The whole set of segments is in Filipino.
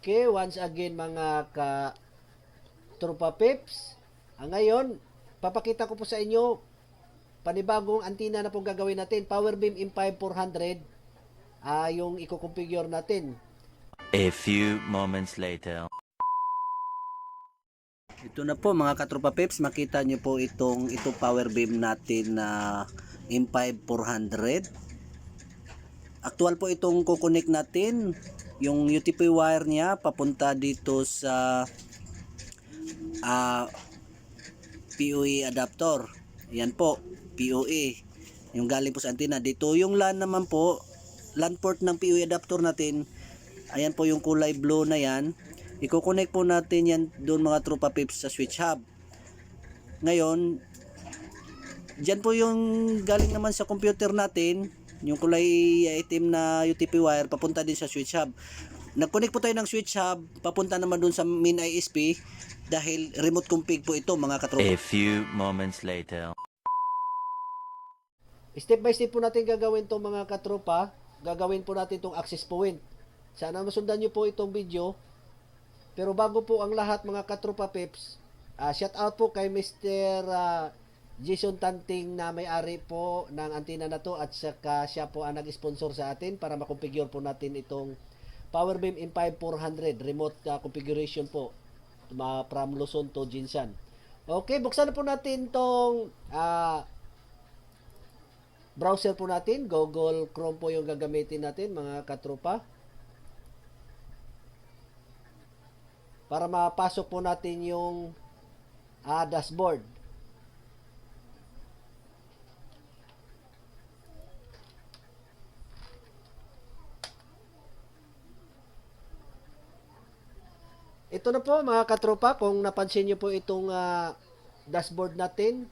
Okay, once again mga tropa pips. Ngayon, papakita ko po sa inyo panibagong antina na pong gagawin natin. Powerbeam M5 400 yung i-configure natin. A few moments later. Ito na po mga katropa peps, makita nyo po itong power beam natin na M5 400. Actual po itong kukonek natin, yung UTP wire niya papunta dito sa PoE adapter. Yan po, PoE. Yung galing po sa antenna. Dito yung LAN naman po, LAN port ng PoE adapter natin. Ayan po yung kulay blue na yan. I-connect po natin yan doon mga tropa pips sa switch hub. Ngayon, dyan po yung galing naman sa computer natin, yung kulay itim na UTP wire papunta din sa switch hub. Nag-connect po tayo ng switch hub, papunta naman doon sa main ISP dahil remote config po ito mga katropa. A few moments later. Step by step po natin gagawin itong mga katropa. Gagawin po natin itong access point. Sana masundan nyo po itong video. Pero bago po ang lahat mga katropa pips, shout out po kay Mr. Jason Tanting na may-ari po ng antenna na to at saka siya po ang nag-sponsor sa atin para makonfigure po natin itong Powerbeam M5 400 remote configuration po from Luzon to Jinsan. Okay, buksan na po natin itong browser po natin. Google Chrome po yung gagamitin natin mga katropa. Para mapasok po natin yung dashboard. Ito na po mga katropa, kung napansin nyo po itong dashboard natin,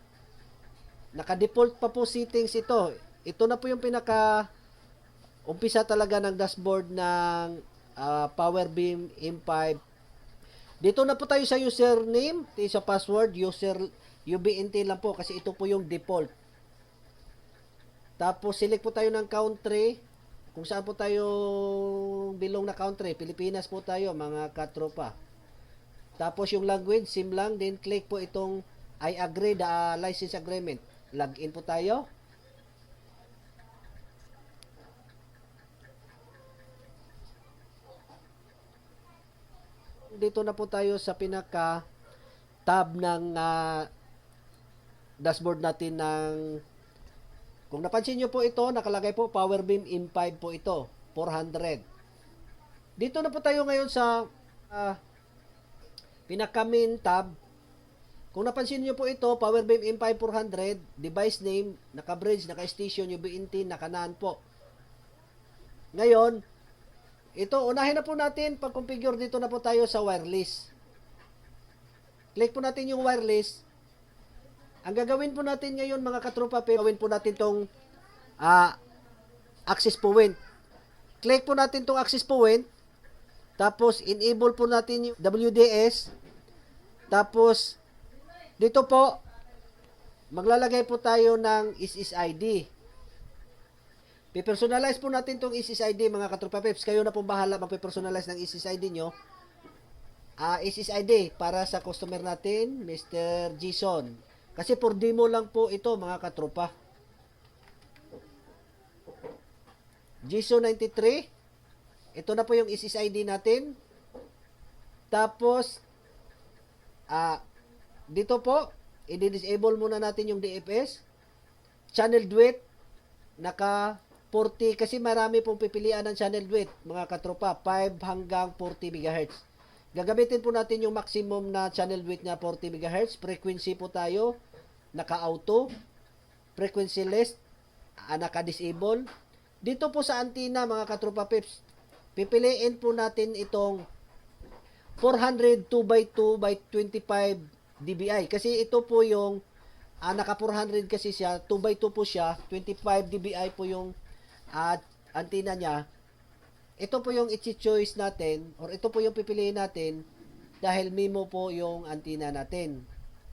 naka-default pa po settings ito. Ito na po yung umpisa talaga ng dashboard ng Powerbeam M5. Dito na po tayo sa username, sa password, UBNT lang po kasi ito po yung default. Tapos select po tayo ng country, kung saan po tayo belong na country, Pilipinas po tayo mga katropa. Tapos yung language, sim lang, then click po itong I agree the license agreement. Login po tayo. Dito na po tayo sa pinaka tab ng dashboard natin ng, kung napansin nyo po ito, nakalagay po Powerbeam M5 po ito, 400. Dito na po tayo ngayon sa pinaka main tab. Kung napansin nyo po ito, Powerbeam M5 400, device name, naka-bridge, naka-station, UBNT, naka-NAN po. Ngayon, ito, unahin na po natin, pag-configure dito na po tayo sa wireless. Click po natin yung wireless. Ang gagawin po natin ngayon mga katropa, gawin po natin tong access point. Click po natin tong access point. Tapos, enable po natin yung WDS. Tapos, dito po, maglalagay po tayo ng SSID. I-personalize po natin itong SSID mga katropa peps. Kayo na po bahala mag-personalize ng SSID nyo. SSID para sa customer natin, Mr. Jason. Kasi for demo lang po ito mga katropa. Jason 93. Ito na po yung SSID natin. Tapos, dito po, i-disable muna natin yung DFS. Channel width, naka 40, kasi marami pong pipilian ng channel width, mga katropa, 5 hanggang 40 MHz. Gagamitin po natin yung maximum na channel width na 40 MHz. Frequency po tayo, naka-auto. Frequency list, naka-disable. Dito po sa antenna, mga katropa pips, pipiliin po natin itong 400 2x2 by 25 dBi. Kasi ito po yung, naka 400 kasi siya, 2x2 po siya, 25 dBi po yung antenna niya. Ito po yung i-choice natin, or ito po yung pipiliin natin dahil MIMO po yung antenna natin.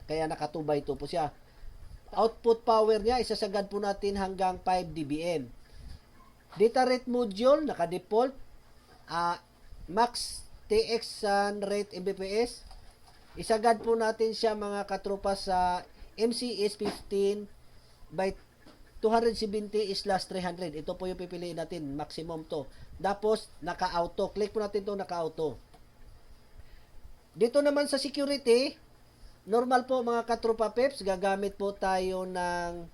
Kaya naka 2x2 po siya. Output power niya, isasagad po natin hanggang 5 dBm. Data rate module, naka-default. Max TX Sun rate Mbps. Isagad po natin siya mga katropa sa MCS 15 by 270/300. Ito po yung pipiliin natin, maximum to. Tapos naka-auto. Click po natin to, naka-auto. Dito naman sa security, normal po mga katropa peps, gagamit po tayo ng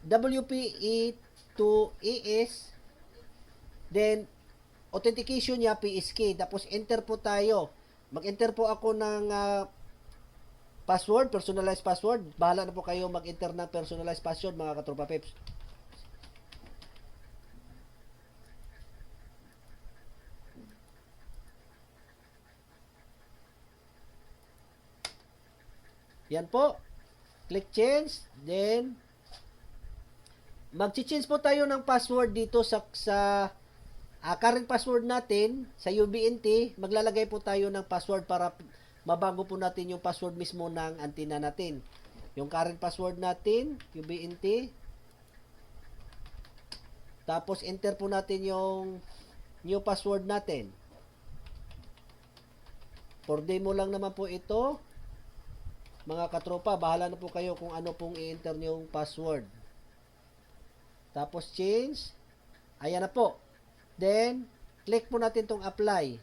WPE to ES, then authentication niya PSK, tapos enter po tayo. Mag-enter po ako ng password, personalized password. Bahala na po kayo mag-enter ng personalized password mga katropa peps. Yan po. Click change, then mag-change po tayo ng password dito sa current password natin sa UBNT. Maglalagay po tayo ng password para mabago po natin yung password mismo ng antenna natin. Yung current password natin, UBNT. Tapos enter po natin yung new password natin. For demo lang naman po ito. Mga katropa, bahala na po kayo kung ano pong i-enter yung password. Tapos change. Ayan na po. Then, click po natin tong apply.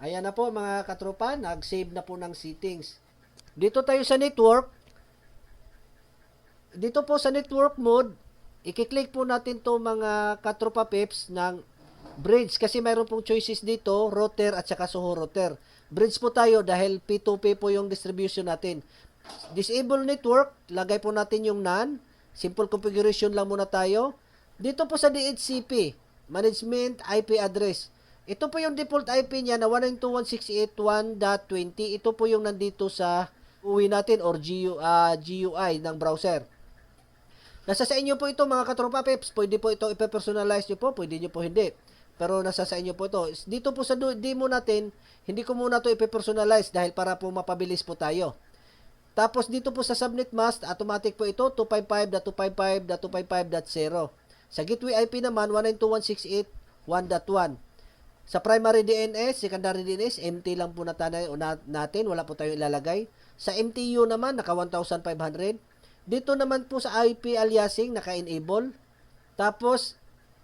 Ayan na po mga katropa, nag-save na po ng settings. Dito tayo sa network. Dito po sa network mode, i-click po natin to mga katropa peps ng bridge kasi mayroon pong choices dito, router at saka Soho router. Bridge po tayo dahil P2P po yung distribution natin. Disable network, lagay po natin yung NAN. Simple configuration lang muna tayo. Dito po sa DHCP, management IP address. Ito po yung default IP niya na 192.168.1.20. Ito po yung nandito sa UI natin or GUI ng browser. Nasa sa inyo po ito mga katropa peps. Pwede po ito ipe-personalize nyo po, pwede nyo po hindi. Pero nasa sa inyo po ito. Dito po sa demo natin, hindi ko muna ito ipe-personalize dahil para po mapabilis po tayo. Tapos dito po sa subnet mask, automatic po ito 255.255.255.0. Sa gateway IP naman 192.168.1.1. Sa primary DNS, secondary DNS, empty lang po natin, wala po tayong ilalagay. Sa MTU naman naka 1,500. Dito naman po sa IP aliasing naka-enable. Tapos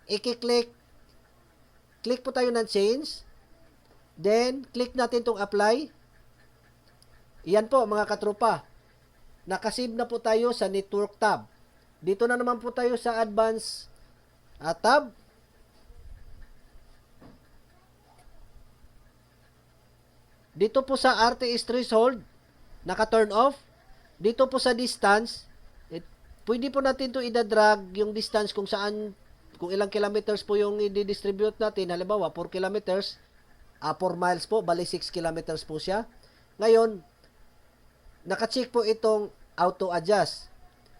click po tayo ng change. Then, click natin itong apply. Yan po mga katropa. Nakasave na po tayo sa network tab. Dito na naman po tayo sa advanced tab. Dito po sa RTS threshold, naka-turn off. Dito po sa distance, pwede po natin ito i-drag yung distance kung saan, kung ilang kilometers po yung i-distribute natin. Halimbawa, 4 kilometers, 4 miles po, bali 6 kilometers po siya. Ngayon, naka-check po itong auto-adjust.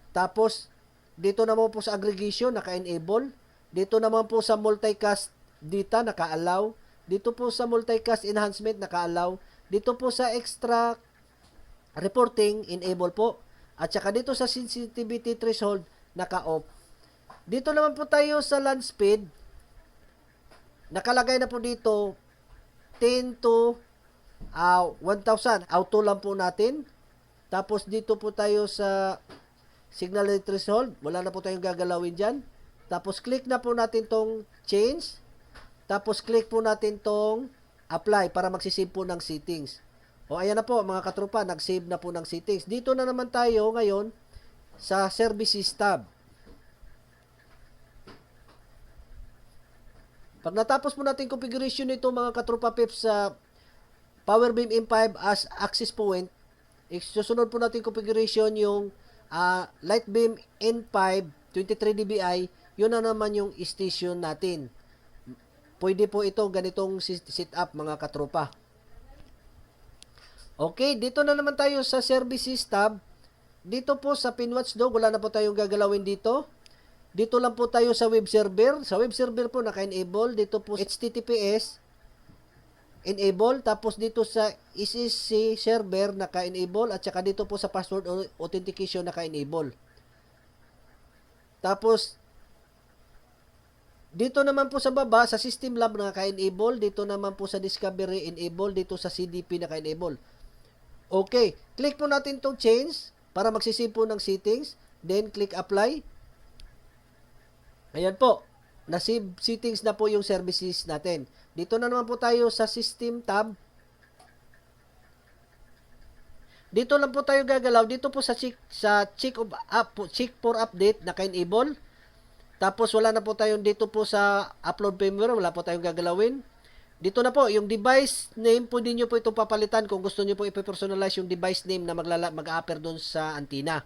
Tapos, dito naman po sa aggregation, naka-enable. Dito naman po sa multicast data, naka-allow. Dito po sa multicast enhancement, naka-allow. Dito po sa extra reporting, enable po. At saka dito sa sensitivity threshold, naka-off. Dito naman po tayo sa land speed. Nakalagay na po dito 10 to 1,000. Auto lang po natin. Tapos dito po tayo sa signal rate threshold. Wala na po tayong gagalawin dyan. Tapos click na po natin tong change. Tapos click po natin tong apply para magsisave po ng settings. O ayan na po mga katropa, nag-save na po ng settings. Dito na naman tayo ngayon sa services tab. Pag natapos po natin configuration nito mga katropa peps sa Powerbeam M5 as access point, susunod po natin configuration yung Lightbeam N5 23 dBi, yun na naman yung station natin. Pwede po ito ganitong setup mga katropa. Okay, dito na naman tayo sa services tab. Dito po sa PinWatchdog, wala na po tayong gagalawin dito. Dito lang po tayo sa web server. Sa web server po naka-enable. Dito po HTTPS enable. Tapos dito sa ECC server naka-enable. At saka dito po sa password authentication naka-enable. Tapos Dito naman po sa baba, sa System Lab naka-enable, dito naman po sa Discovery enable, dito sa CDP naka-enable. Okay, click po natin itong change para magsisave po ng settings. Then, click apply. Ayan po, na-save settings na po yung services natin. Dito na naman po tayo sa System tab. Dito lang po tayo gagalaw. Dito po sa check for update, naka-enable. Tapos, wala na po tayong dito po sa upload firmware, wala po tayong gagalawin. Dito na po, yung device name, pwede nyo po itong papalitan kung gusto nyo po ipe-personalize yung device name na mag-a-appear doon sa antenna.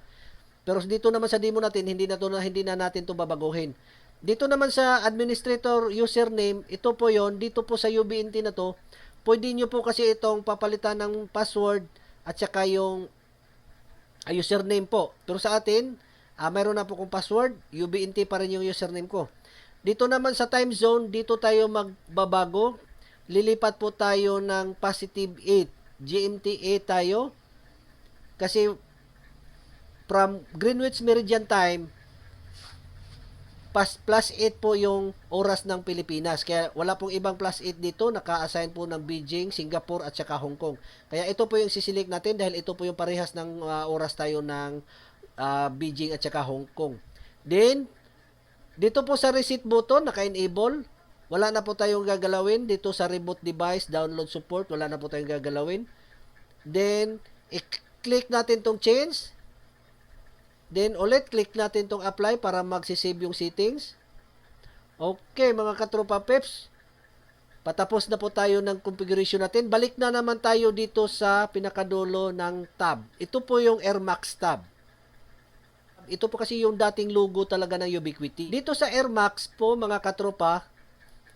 Pero dito naman sa demo natin, hindi na natin ito babaguhin. Dito naman sa administrator username, ito po yon. Dito po sa UBNT na to, pwede nyo po kasi itong papalitan ng password at saka yung username po. Pero sa atin, mayroon na po kong password, UBNT pa rin yung username ko. Dito naman sa time zone, dito tayo magbabago. Lilipat po tayo ng positive 8. GMT 8 tayo. Kasi from Greenwich Meridian Time, plus 8 po yung oras ng Pilipinas. Kaya wala pong ibang plus 8 dito. Naka-assign po ng Beijing, Singapore at saka Hong Kong. Kaya ito po yung sisilik natin dahil ito po yung parehas ng oras tayo ng Beijing at saka Hong Kong. Then, dito po sa reset button, naka-enable. Wala na po tayong gagalawin. Dito sa reboot device, download support, wala na po tayong gagalawin. Then, i-click natin tong change. Then, ulit, click natin tong apply para magsisave yung settings. Okay, mga katropa peps. Patapos na po tayo ng configuration natin. Balik na naman tayo dito sa pinakadulo ng tab. Ito po yung AirMax tab. Ito po kasi yung dating logo talaga ng Ubiquiti. Dito sa AirMax po, mga katropa,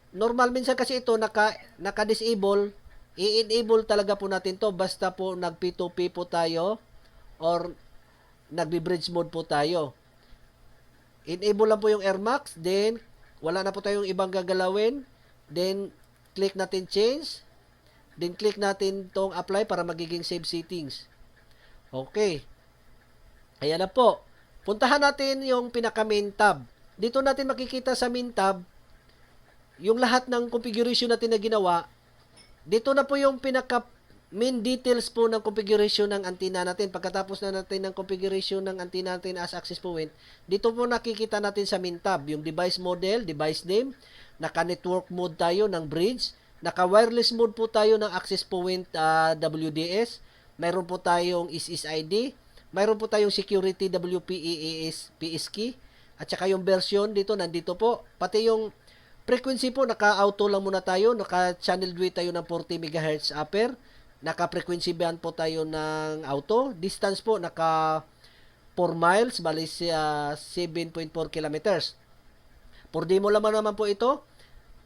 normal minsan kasi ito naka-disable, i-enable talaga po natin to basta po nag-P2P po tayo or nagbi-bridge mode po tayo. Enable lang po yung AirMax, then wala na po tayong ibang gagalawin, then click natin change, then click natin tong apply para magiging save settings. Okay. Ayan na po. Puntahan natin yung pinaka main tab. Dito natin makikita sa main tab yung lahat ng configuration natin na ginawa. Dito na po yung pinaka main details po ng configuration ng antenna natin. Pagkatapos na natin ng configuration ng antenna natin as access point, dito po nakikita natin sa main tab yung device model, device name, naka-network mode tayo ng bridge, naka-wireless mode po tayo ng access point WDS, mayroon po tayong SSID, mayroon po tayong security WPEAS PS key, at saka yung version dito, nandito po. Pati yung frequency po, naka-auto lang muna tayo, naka-channel width tayo ng 40 MHz upper, naka-frequency band po tayo ng auto, distance po, naka 4 miles, bali 7.4 kilometers. For demo naman po ito.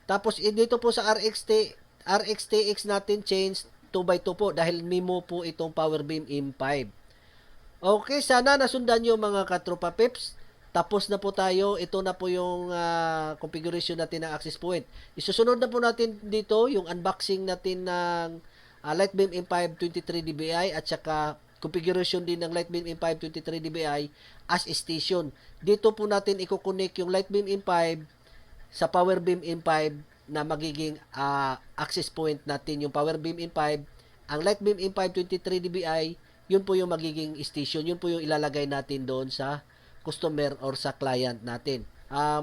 Tapos, dito po sa RXTX natin, change 2x2 po, dahil MIMO po itong Powerbeam M5. Okay, sana nasundan nyo mga katropa pips. Tapos na po tayo. Ito na po yung configuration natin ng access point. Isusunod na po natin dito yung unboxing natin ng Lightbeam M5 23 dBi at saka configuration din ng Lightbeam M5 23 dBi as station. Dito po natin i-connect yung Lightbeam M5 sa Powerbeam M5 na magiging access point natin. Yung Powerbeam M5, ang Lightbeam M5 23 dBi, yun po yung magiging station. Yun po yung ilalagay natin doon sa customer or sa client natin.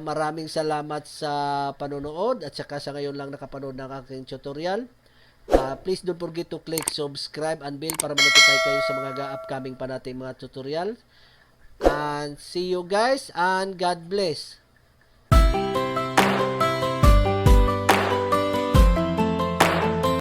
Maraming salamat sa panonood at saka sa ngayon lang nakapanood ng aking tutorial. Please don't forget to click subscribe and bell para ma-notify kayo sa mga upcoming pa nating mga tutorial. And see you guys and God bless.